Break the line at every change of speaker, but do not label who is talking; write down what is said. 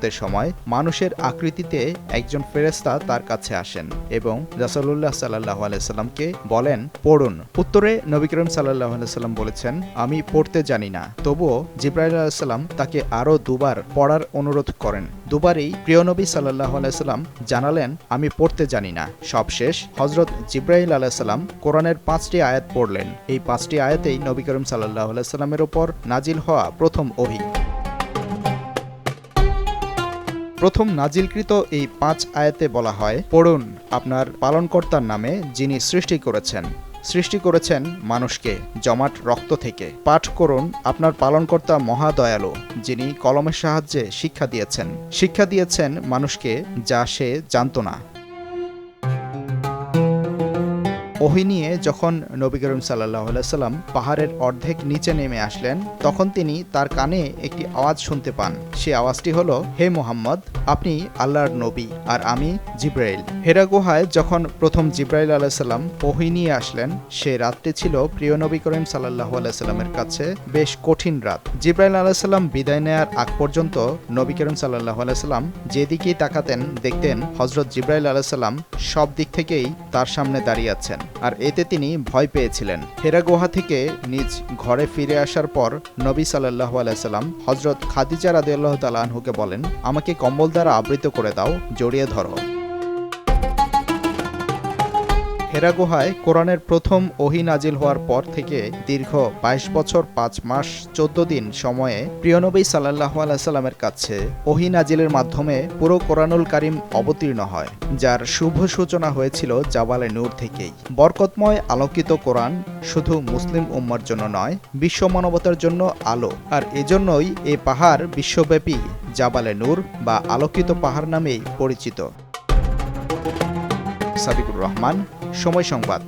হিজরতের সময় মানুষের আকৃতিতে একজন ফেরেশতা তার কাছে আসেন এবং রাসূলুল্লাহ সাল্লাল্লাহু আলাইহি সাল্লামকে বলেন, পড়ুন। উত্তরে নবী করিম সাল্লাল্লাহু আলাইহি সাল্লাম বলেছেন, আমি পড়তে জানি না। তবুও জিবরাইল আলাইহিস সালাম তাকে আরও দুবার পড়ার অনুরোধ করেন। দুবারই প্রিয় নবী সাল্লাল্লাহু আলাইহি সাল্লাম জানালেন, আমি পড়তে জানি না। সবশেষ হযরত জিবরাইল আলাইহিস সালাম কোরআনের 5টি আয়াত পড়লেন। এই 5টি আয়াতেই নবী করিম সাল্লাল্লাহু আলাইহি সাল্লামের উপর নাজিল হওয়া প্রথম ওহী। প্রথম নাজিলকৃত এই 5 আয়াতে বলা হয়, পড়ুন আপনার পালনকর্তার নামে, যিনি সৃষ্টি করেছেন মানুষকে জমাট রক্ত থেকে। পাঠ করুন আপনার পালনকর্তা মহা দয়ালু, যিনি কলমের সাহায্যে শিক্ষা দিয়েছেন মানুষকে যা সে জানত না। ওহী নিয়ে যখন নবী করিম সাল্লাল্লাহু আলাইহি সাল্লাম পাহাড়ের অর্ধেক নিচে নেমে আসলেন, তখন তিনি তার কানে একটি আওয়াজ শুনতে পান। সেই আওয়াজটি হলো, হে মুহাম্মদ, আপনি আল্লাহর নবী আর আমি জিবরাইল। হেরা গুহায় যখন প্রথম জিবরাইল আলাইহিস সালাম ওহী নিয়ে আসলেন, সে রাতটি ছিল প্রিয় নবী করিম সাল্লাল্লাহু আলাইহি সাল্লামের কাছে বেশ কঠিন রাত। জিবরাইল আলাইহিস সালাম বিদায় নেয়ার আগ পর্যন্ত নবী করিম সাল্লাল্লাহু আলাইহি সাল্লাম যেদিকেই তাকাতেন দেখতেন হযরত জিবরাইল আলাইহিস সালাম সব দিক থেকেই তার সামনে দাঁড়িয়ে আছেন, আর এতে তিনি ভয় পেয়েছিলেন। হেরা গুহা থেকে নিজ ঘরে ফিরে আসার পর নবী সাল্লাল্লাহু আলাইহি সাল্লাম হযরত খাদিজা রাদিয়াল্লাহু তাআলা আনহুকে বলেন, আমাকে কম্বল দ্বারা আবৃত করে দাও, জড়িয়ে ধরো। হেরা গুহায় কোরআনের প্রথম ওহী নাজিল হওয়ার পর থেকে দীর্ঘ 22 বছর 5 মাস 14 দিন সময়ে প্রিয় নবী সাল্লাল্লাহু আলাইহি সাল্লামের কাছে ওহী নাজিলের মাধ্যমে পুরো কোরআনুল কারীম অবতীর্ণ হয়, যার শুভ সূচনা হয়েছিল জাবালে নূর থেকেই। বরকতময় আলোকিত কোরআন শুধু মুসলিম উম্মার জন্য নয়, বিশ্ব মানবতার জন্য আলো, আর এজন্যই এই পাহাড় বিশ্বব্যাপী জাবালে নূর বা আলোকিত পাহাড় নামেই পরিচিত। সাদিকুর রহমান, সময় সংবাদ।